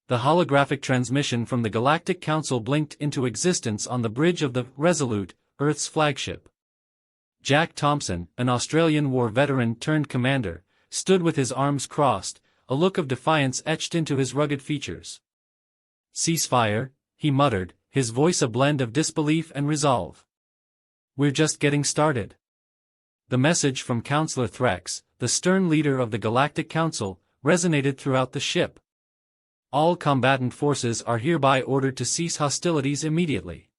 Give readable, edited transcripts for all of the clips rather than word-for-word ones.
The holographic transmission from the Galactic Council blinked into existence on the bridge of the Resolute, Earth's flagship. Jack Thompson, an Australian war veteran turned commander, stood with his arms crossed, a look of defiance etched into his rugged features. "Ceasefire," he muttered, his voice a blend of disbelief and resolve. "We're just getting started." The message from Counselor Threx, the stern leader of the Galactic Council, resonated throughout the ship. All combatant forces are hereby ordered to cease hostilities immediately.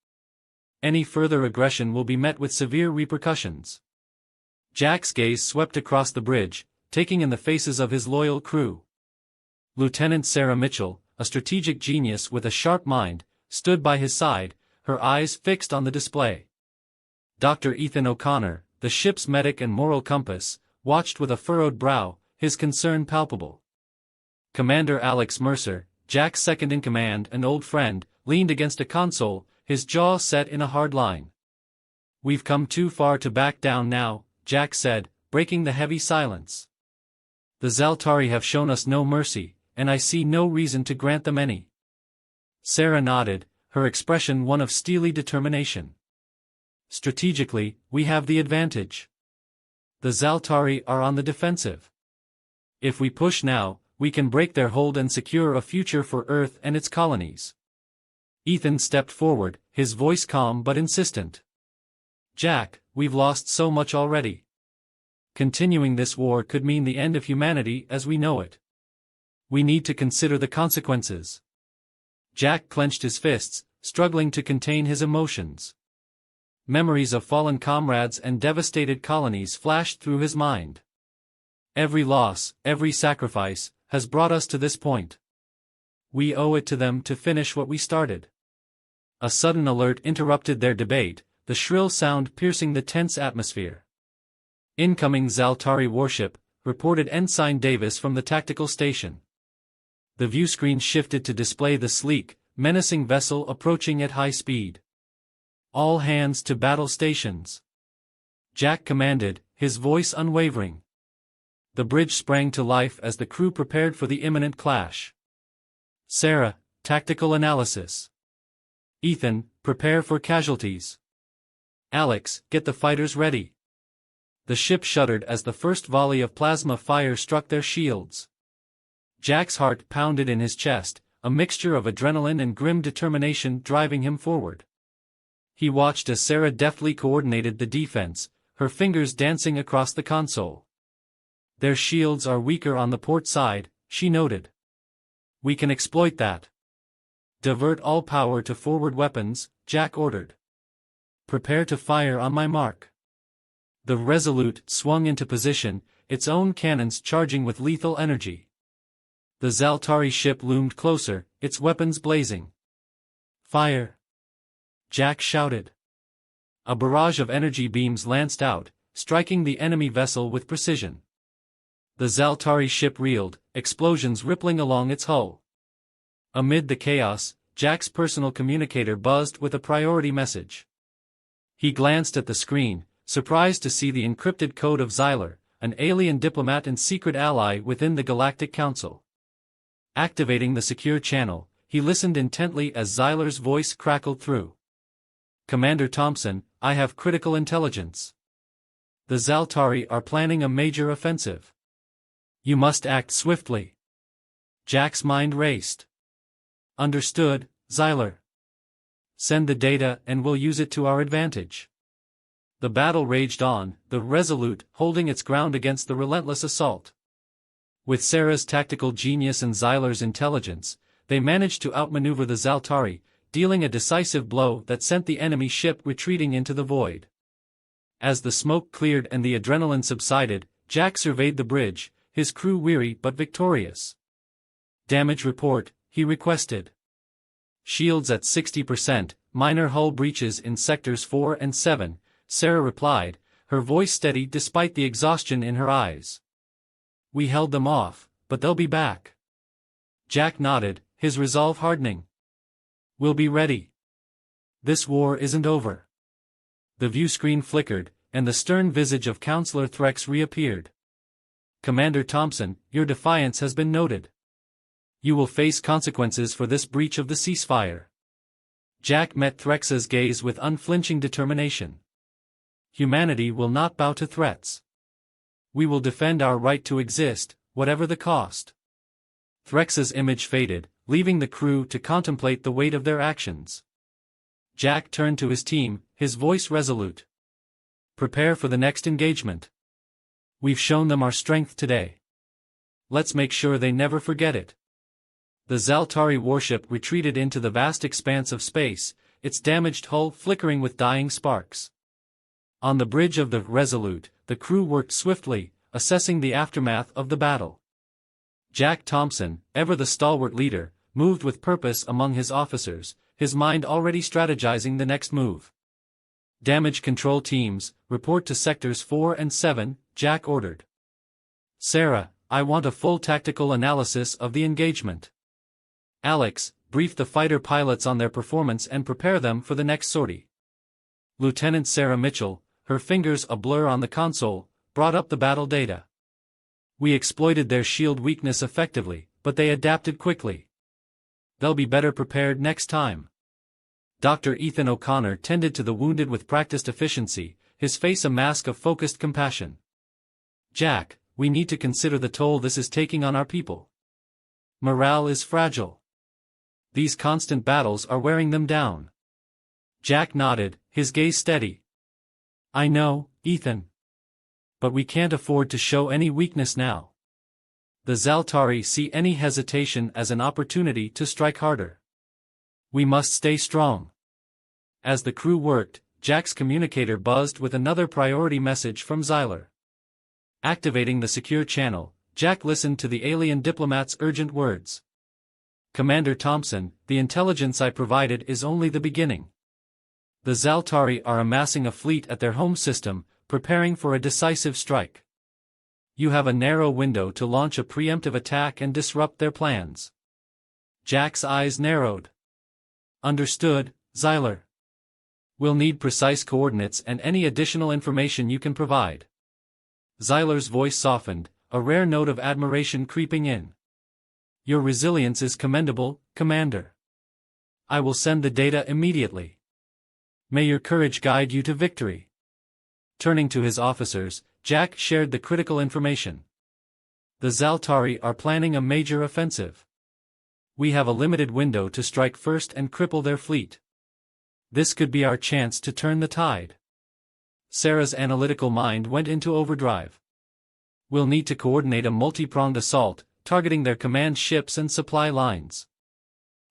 Any further aggression will be met with severe repercussions. Jack's gaze swept across the bridge, taking in the faces of his loyal crew. Lieutenant Sarah Mitchell, a strategic genius with a sharp mind, stood by his side, her eyes fixed on the display. Dr. Ethan O'Connor, the ship's medic and moral compass, watched with a furrowed brow, his concern palpable. Commander Alex Mercer, Jack's second-in-command and old friend, leaned against a console, his jaw set in a hard line. "We've come too far to back down now," Jack said, breaking the heavy silence. "The Zaltari have shown us no mercy, and I see no reason to grant them any." Sarah nodded, her expression one of steely determination. "Strategically, we have the advantage. The Zaltari are on the defensive. If we push now, we can break their hold and secure a future for Earth and its colonies." Ethan stepped forward, his voice calm but insistent. "Jack, we've lost so much already. Continuing this war could mean the end of humanity as we know it. We need to consider the consequences." Jack clenched his fists, struggling to contain his emotions. Memories of fallen comrades and devastated colonies flashed through his mind. Every loss, every sacrifice, has brought us to this point. We owe it to them to finish what we started. A sudden alert interrupted their debate, the shrill sound piercing the tense atmosphere. "Incoming Zaltari warship," reported Ensign Davis from the tactical station. The viewscreen shifted to display the sleek, menacing vessel approaching at high speed. "All hands to battle stations," Jack commanded, his voice unwavering. The bridge sprang to life as the crew prepared for the imminent clash. "Sarah, tactical analysis. Ethan, prepare for casualties. Alex, get the fighters ready." The ship shuddered as the first volley of plasma fire struck their shields. Jack's heart pounded in his chest, a mixture of adrenaline and grim determination driving him forward. He watched as Sarah deftly coordinated the defense, her fingers dancing across the console. "Their shields are weaker on the port side," she noted. "We can exploit that. Divert all power to forward weapons," Jack ordered. "Prepare to fire on my mark." The Resolute swung into position, its own cannons charging with lethal energy. The Zaltari ship loomed closer, its weapons blazing. "Fire!" Jack shouted. A barrage of energy beams lanced out, striking the enemy vessel with precision. The Zaltari ship reeled, explosions rippling along its hull. Amid the chaos, Jack's personal communicator buzzed with a priority message. He glanced at the screen, surprised to see the encrypted code of Xyler, an alien diplomat and secret ally within the Galactic Council. Activating the secure channel, he listened intently as Xyler's voice crackled through. "Commander Thompson, I have critical intelligence. The Zaltari are planning a major offensive. You must act swiftly." Jack's mind raced. "Understood, Xyler. Send the data and we'll use it to our advantage." The battle raged on, the Resolute holding its ground against the relentless assault. With Sarah's tactical genius and Xyler's intelligence, they managed to outmaneuver the Zaltari, dealing a decisive blow that sent the enemy ship retreating into the void. As the smoke cleared and the adrenaline subsided, Jack surveyed the bridge, his crew weary but victorious. "Damage report," he requested. "Shields at 60%, minor hull breaches in sectors 4 and 7, Sarah replied, her voice steady despite the exhaustion in her eyes. "We held them off, but they'll be back." Jack nodded, his resolve hardening. "We'll be ready. This war isn't over." The viewscreen flickered, and the stern visage of Counselor Threx reappeared. "Commander Thompson, your defiance has been noted. You will face consequences for this breach of the ceasefire. Jack met Threx's gaze with unflinching determination. Humanity will not bow to threats. We will defend our right to exist, whatever the cost. Threx's image faded, leaving the crew to contemplate the weight of their actions. Jack turned to his team, his voice resolute. Prepare for the next engagement. We've shown them our strength today. Let's make sure they never forget it. The Zaltari warship retreated into the vast expanse of space, its damaged hull flickering with dying sparks. On the bridge of the Resolute, the crew worked swiftly, assessing the aftermath of the battle. Jack Thompson, ever the stalwart leader, moved with purpose among his officers, his mind already strategizing the next move. Damage control teams, report to sectors 4 and 7, Jack ordered. Sarah, I want a full tactical analysis of the engagement. Alex, brief the fighter pilots on their performance and prepare them for the next sortie. Lieutenant Sarah Mitchell, her fingers a blur on the console, brought up the battle data. We exploited their shield weakness effectively, but they adapted quickly. They'll be better prepared next time. Dr. Ethan O'Connor tended to the wounded with practiced efficiency, his face a mask of focused compassion. Jack, we need to consider the toll this is taking on our people. Morale is fragile. These constant battles are wearing them down. Jack nodded, his gaze steady. I know, Ethan. But we can't afford to show any weakness now. The Zaltari see any hesitation as an opportunity to strike harder. We must stay strong. As the crew worked, Jack's communicator buzzed with another priority message from Xyler. Activating the secure channel, Jack listened to the alien diplomat's urgent words. Commander Thompson, the intelligence I provided is only the beginning. The Zaltari are amassing a fleet at their home system, preparing for a decisive strike. You have a narrow window to launch a preemptive attack and disrupt their plans. Jack's eyes narrowed. Understood, Xyler. We'll need precise coordinates and any additional information you can provide. Xyler's voice softened, a rare note of admiration creeping in. Your resilience is commendable, Commander. I will send the data immediately. May your courage guide you to victory. Turning to his officers, Jack shared the critical information. The Zaltari are planning a major offensive. We have a limited window to strike first and cripple their fleet. This could be our chance to turn the tide. Sarah's analytical mind went into overdrive. We'll need to coordinate a multi-pronged assault, targeting their command ships and supply lines.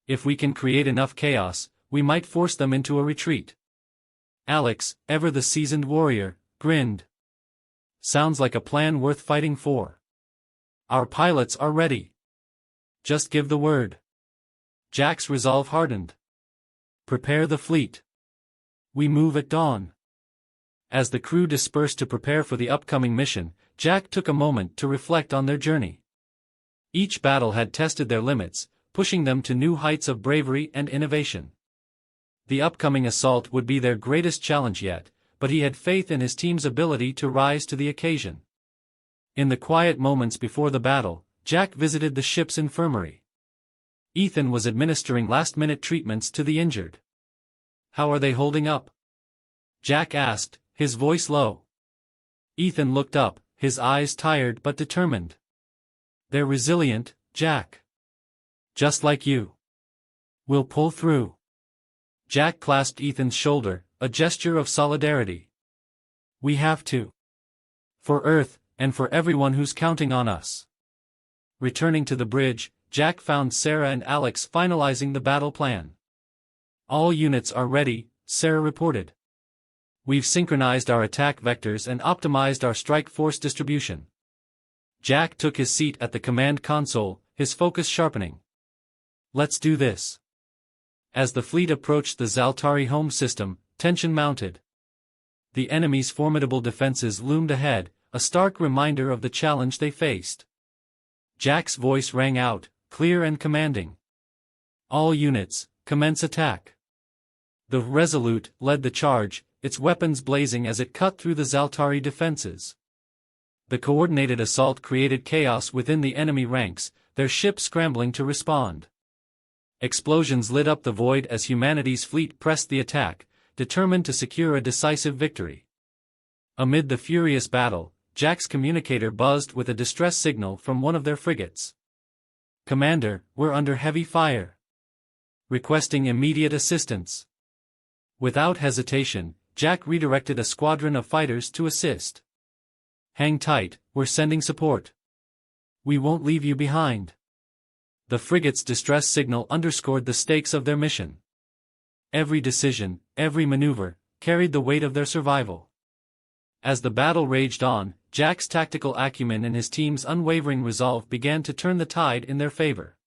If we can create enough chaos, we might force them into a retreat. Alex, ever the seasoned warrior, grinned. Sounds like a plan worth fighting for. Our pilots are ready. Just give the word. Jack's resolve hardened. Prepare the fleet. We move at dawn. As the crew dispersed to prepare for the upcoming mission, Jack took a moment to reflect on their journey. Each battle had tested their limits, pushing them to new heights of bravery and innovation. The upcoming assault would be their greatest challenge yet, but he had faith in his team's ability to rise to the occasion. In the quiet moments before the battle, Jack visited the ship's infirmary. Ethan was administering last-minute treatments to the injured. How are they holding up? Jack asked, his voice low. Ethan looked up, his eyes tired but determined. They're resilient, Jack. Just like you. We'll pull through. Jack clasped Ethan's shoulder, a gesture of solidarity. We have to. For Earth, and for everyone who's counting on us. Returning to the bridge, Jack found Sarah and Alex finalizing the battle plan. All units are ready, Sarah reported. We've synchronized our attack vectors and optimized our strike force distribution. Jack took his seat at the command console, his focus sharpening. Let's do this. As the fleet approached the Zaltari home system, tension mounted. The enemy's formidable defenses loomed ahead, a stark reminder of the challenge they faced. Jack's voice rang out, clear and commanding. All units, commence attack. The Resolute led the charge, its weapons blazing as it cut through the Zaltari defenses. The coordinated assault created chaos within the enemy ranks, their ship scrambling to respond. Explosions lit up the void as humanity's fleet pressed the attack, determined to secure a decisive victory. Amid the furious battle, Jack's communicator buzzed with a distress signal from one of their frigates. "Commander, we're under heavy fire. Requesting immediate assistance." Without hesitation, Jack redirected a squadron of fighters to assist. "Hang tight, we're sending support. We won't leave you behind." The frigate's distress signal underscored the stakes of their mission. Every decision, every maneuver, carried the weight of their survival. As the battle raged on, Jack's tactical acumen and his team's unwavering resolve began to turn the tide in their favor.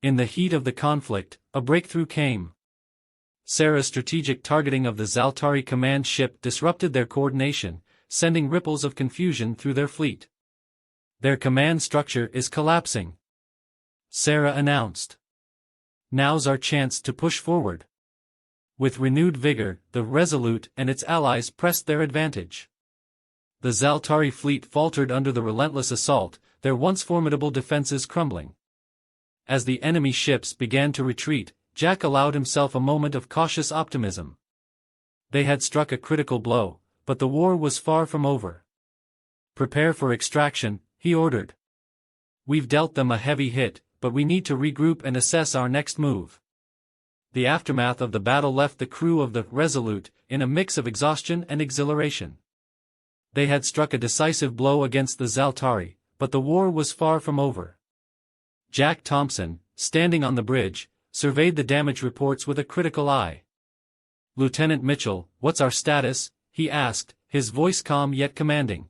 In the heat of the conflict, a breakthrough came. Sarah's strategic targeting of the Zaltari command ship disrupted their coordination, sending ripples of confusion through their fleet. "Their command structure is collapsing," Sarah announced. "Now's our chance to push forward." With renewed vigor, the Resolute and its allies pressed their advantage. The Zaltari fleet faltered under the relentless assault, their once formidable defenses crumbling. As the enemy ships began to retreat, Jack allowed himself a moment of cautious optimism. They had struck a critical blow, but the war was far from over. "Prepare for extraction," he ordered. "We've dealt them a heavy hit, but we need to regroup and assess our next move." The aftermath of the battle left the crew of the Resolute in a mix of exhaustion and exhilaration. They had struck a decisive blow against the Zaltari, but the war was far from over. Jack Thompson, standing on the bridge, surveyed the damage reports with a critical eye. "Lieutenant Mitchell, what's our status?" he asked, his voice calm yet commanding.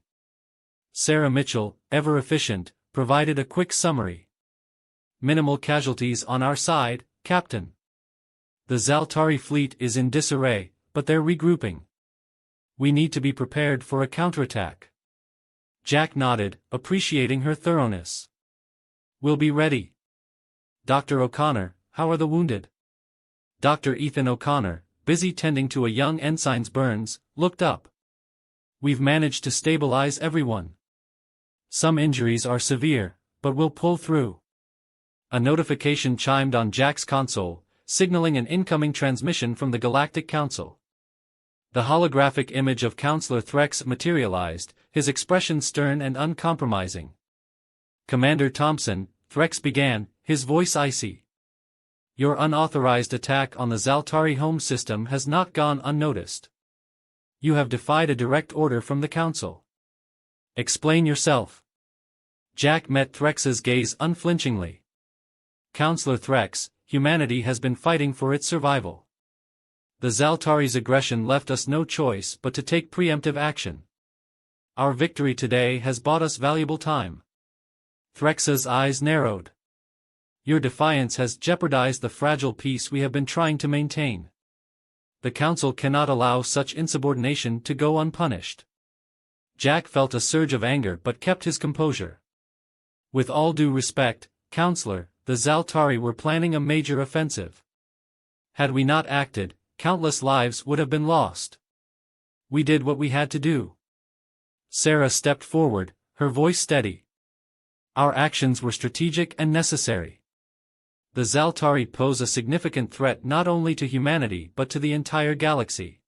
Sarah Mitchell, ever efficient, provided a quick summary. "Minimal casualties on our side, Captain. The Zaltari fleet is in disarray, but they're regrouping. We need to be prepared for a counterattack." Jack nodded, appreciating her thoroughness. "We'll be ready." "Dr. O'Connor, how are the wounded?" Dr. Ethan O'Connor, busy tending to a young ensign's burns, looked up. "We've managed to stabilize everyone. Some injuries are severe, but we'll pull through." A notification chimed on Jack's console, signaling an incoming transmission from the Galactic Council. The holographic image of Counselor Threx materialized, his expression stern and uncompromising. "Commander Thompson," Threx began, his voice icy. "Your unauthorized attack on the Zaltari home system has not gone unnoticed. You have defied a direct order from the Council. Explain yourself." Jack met Threx's gaze unflinchingly. "Counselor Threx, humanity has been fighting for its survival. The Zaltari's aggression left us no choice but to take preemptive action. Our victory today has bought us valuable time." Threx's eyes narrowed. "Your defiance has jeopardized the fragile peace we have been trying to maintain. The Council cannot allow such insubordination to go unpunished." Jack felt a surge of anger but kept his composure. "With all due respect, Counselor, the Zaltari were planning a major offensive. Had we not acted, countless lives would have been lost. We did what we had to do." Sarah stepped forward, her voice steady. "Our actions were strategic and necessary. The Zaltari pose a significant threat not only to humanity but to the entire galaxy."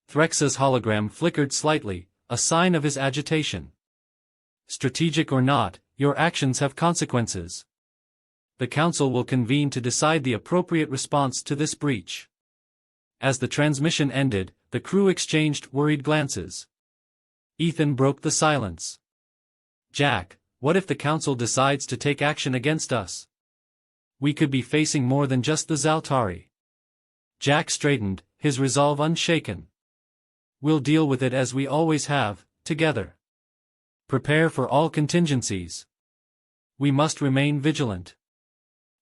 Threx's hologram flickered slightly, a sign of his agitation. "Strategic or not, your actions have consequences. The Council will convene to decide the appropriate response to this breach." As the transmission ended, the crew exchanged worried glances. Ethan broke the silence. "Jack, what if the Council decides to take action against us? We could be facing more than just the Zaltari." Jack straightened, his resolve unshaken. "We'll deal with it as we always have, together. Prepare for all contingencies. We must remain vigilant."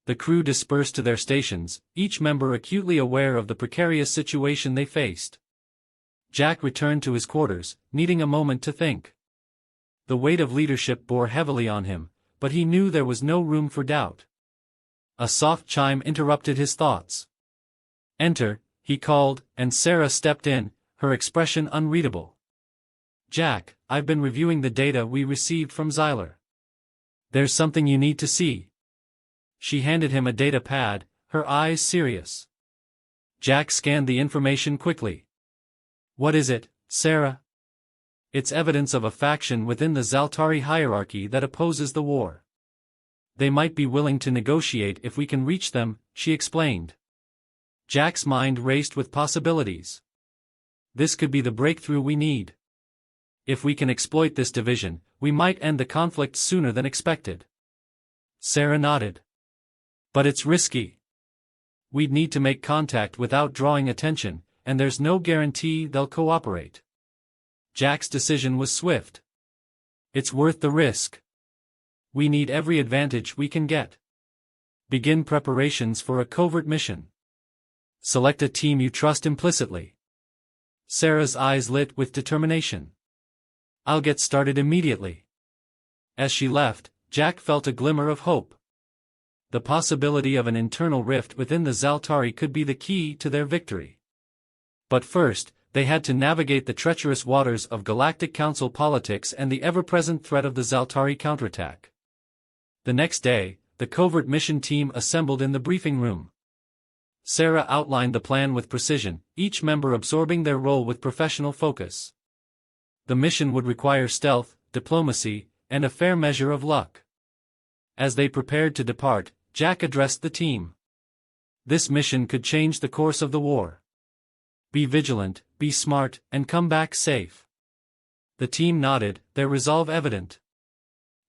The crew dispersed to their stations, each member acutely aware of the precarious situation they faced. Jack returned to his quarters, needing a moment to think. The weight of leadership bore heavily on him, but he knew there was no room for doubt. A soft chime interrupted his thoughts. "Enter," he called, and Sarah stepped in, her expression unreadable. "Jack, I've been reviewing the data we received from Xyler. There's something you need to see. She handed him a data pad, her eyes serious. Jack scanned the information quickly. What is it, Sarah? It's evidence of a faction within the Zaltari hierarchy that opposes the war. They might be willing to negotiate if we can reach them, she explained. Jack's mind raced with possibilities. This could be the breakthrough we need. If we can exploit this division, we might end the conflict sooner than expected. Sarah nodded. But it's risky. We'd need to make contact without drawing attention, and there's no guarantee they'll cooperate. Jack's decision was swift. It's worth the risk. We need every advantage we can get. Begin preparations for a covert mission. Select a team you trust implicitly. Sarah's eyes lit with determination. I'll get started immediately. As she left, Jack felt a glimmer of hope. The possibility of an internal rift within the Zaltari could be the key to their victory. But first, they had to navigate the treacherous waters of Galactic Council politics and the ever-present threat of the Zaltari counterattack. The next day, the covert mission team assembled in the briefing room. Sarah outlined the plan with precision, each member absorbing their role with professional focus. The mission would require stealth, diplomacy, and a fair measure of luck. As they prepared to depart, Jack addressed the team. This mission could change the course of the war. Be vigilant, be smart, and come back safe. The team nodded, their resolve evident.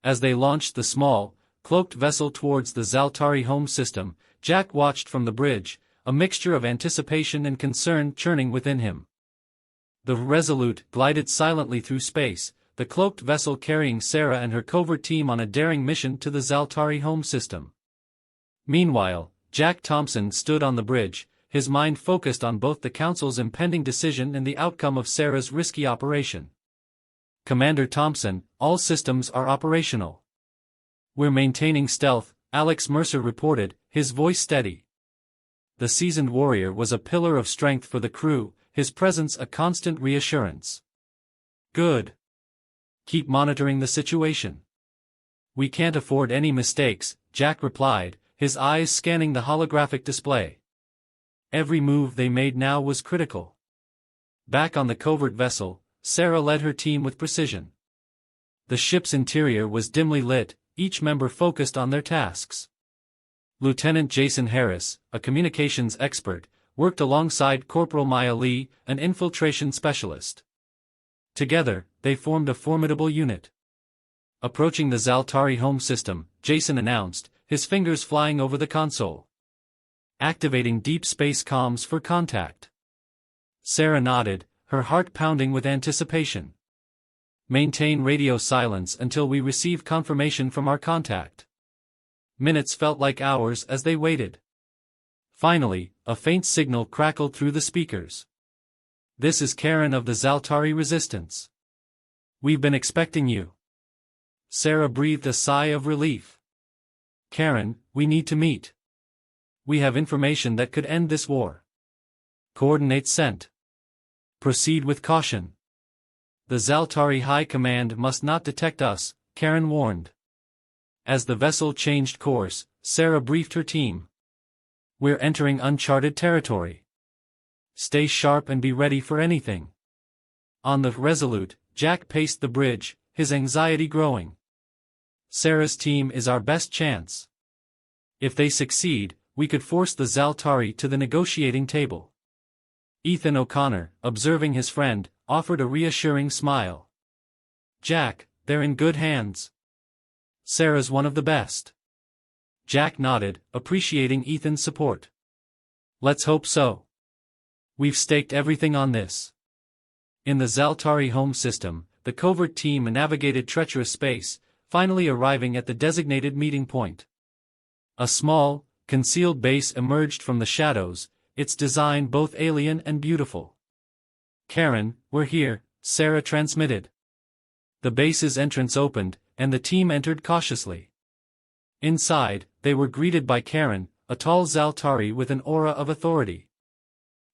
As they launched the small, cloaked vessel towards the Zaltari home system, Jack watched from the bridge, a mixture of anticipation and concern churning within him. The Resolute glided silently through space, the cloaked vessel carrying Sarah and her covert team on a daring mission to the Zaltari home system. Meanwhile, Jack Thompson stood on the bridge, his mind focused on both the Council's impending decision and the outcome of Sarah's risky operation. Commander Thompson, all systems are operational. We're maintaining stealth, Alex Mercer reported, his voice steady. The seasoned warrior was a pillar of strength for the crew, his presence a constant reassurance. Good. Keep monitoring the situation. We can't afford any mistakes, Jack replied, his eyes scanning the holographic display. Every move they made now was critical. Back on the covert vessel, Sarah led her team with precision. The ship's interior was dimly lit, each member focused on their tasks. Lieutenant Jason Harris, a communications expert, worked alongside Corporal Maya Lee, an infiltration specialist. Together, they formed a formidable unit. Approaching the Zaltari home system, Jason announced, his fingers flying over the console. Activating deep space comms for contact. Sarah nodded, her heart pounding with anticipation. Maintain radio silence until we receive confirmation from our contact. Minutes felt like hours as they waited. Finally, a faint signal crackled through the speakers. This is Karen of the Zaltari Resistance. We've been expecting you. Sarah breathed a sigh of relief. Karen, we need to meet. We have information that could end this war. Coordinates sent. Proceed with caution. The Zaltari High Command must not detect us, Karen warned. As the vessel changed course, Sarah briefed her team. We're entering uncharted territory. Stay sharp and be ready for anything. On the Resolute, Jack paced the bridge, his anxiety growing. Sarah's team is our best chance. If they succeed, we could force the Zaltari to the negotiating table. Ethan O'Connor, observing his friend, offered a reassuring smile. Jack, they're in good hands. Sarah's one of the best. Jack nodded, appreciating Ethan's support. Let's hope so. We've staked everything on this. In the Zaltari home system, the covert team navigated treacherous space, finally arriving at the designated meeting point. A small, concealed base emerged from the shadows, its design both alien and beautiful. Karen, we're here, Sarah transmitted. The base's entrance opened, and the team entered cautiously. Inside, they were greeted by Karen, a tall Zaltari with an aura of authority.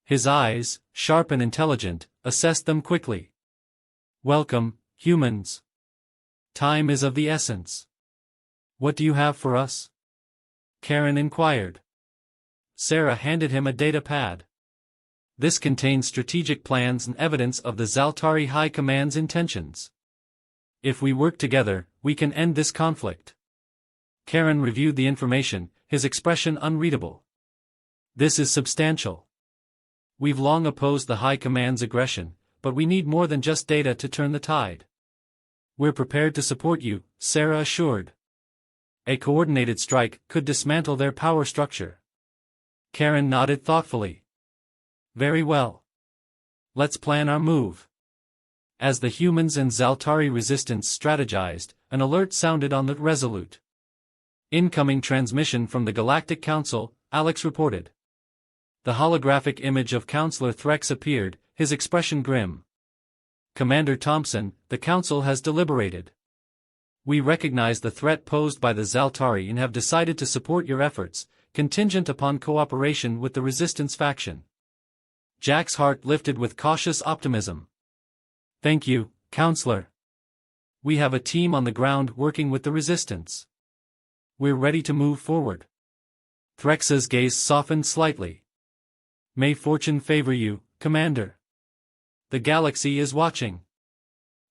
His eyes, sharp and intelligent, assessed them quickly. Welcome, humans. Time is of the essence. What do you have for us? Karen inquired. Sarah handed him a data pad. This contains strategic plans and evidence of the Zaltari High Command's intentions. If we work together, we can end this conflict. Karen reviewed the information, his expression unreadable. This is substantial. We've long opposed the High Command's aggression, but we need more than just data to turn the tide. We're prepared to support you, Sarah assured. A coordinated strike could dismantle their power structure. Karen nodded thoughtfully. Very well. Let's plan our move. As the humans and Zaltari resistance strategized, an alert sounded on the Resolute. Incoming transmission from the Galactic Council, Alex reported. The holographic image of Counselor Threx appeared, his expression grim. Commander Thompson, the Council has deliberated. We recognize the threat posed by the Zaltari and have decided to support your efforts, contingent upon cooperation with the Resistance faction. Jack's heart lifted with cautious optimism. Thank you, Counselor. We have a team on the ground working with the Resistance. We're ready to move forward. Threx's gaze softened slightly. May fortune favor you, Commander. The galaxy is watching.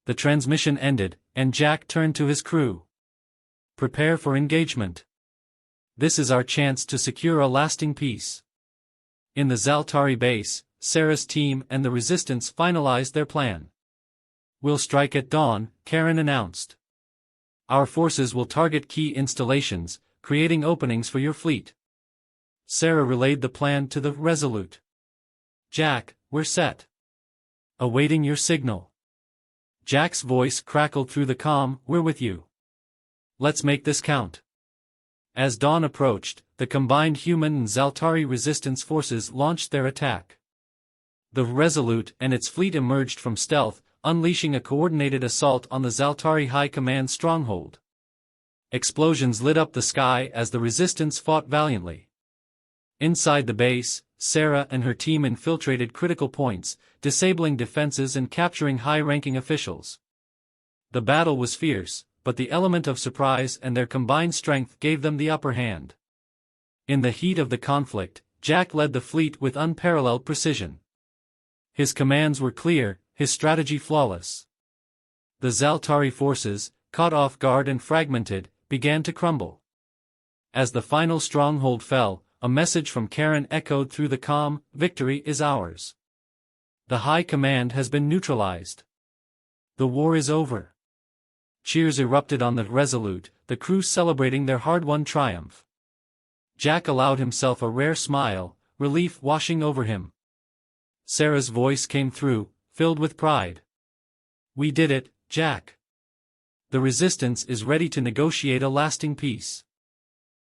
The transmission ended, and Jack turned to his crew. Prepare for engagement. This is our chance to secure a lasting peace. In the Zaltari base, Sarah's team and the Resistance finalized their plan. We'll strike at dawn, Karen announced. Our forces will target key installations, creating openings for your fleet. Sarah relayed the plan to the Resolute. Jack, we're set. Awaiting your signal. Jack's voice crackled through the comm, we're with you. Let's make this count. As dawn approached, the combined human and Zaltari resistance forces launched their attack. The Resolute and its fleet emerged from stealth, unleashing a coordinated assault on the Zaltari High Command stronghold. Explosions lit up the sky as the resistance fought valiantly. Inside the base, Sarah and her team infiltrated critical points, disabling defenses and capturing high-ranking officials. The battle was fierce, but the element of surprise and their combined strength gave them the upper hand. In the heat of the conflict, Jack led the fleet with unparalleled precision. His commands were clear, his strategy flawless. The Zaltari forces, caught off guard and fragmented, began to crumble. As the final stronghold fell, a message from Karen echoed through the comm, victory is ours. The High Command has been neutralized. The war is over. Cheers erupted on the Resolute, the crew celebrating their hard-won triumph. Jack allowed himself a rare smile, relief washing over him. Sarah's voice came through, filled with pride. We did it, Jack. The Resistance is ready to negotiate a lasting peace.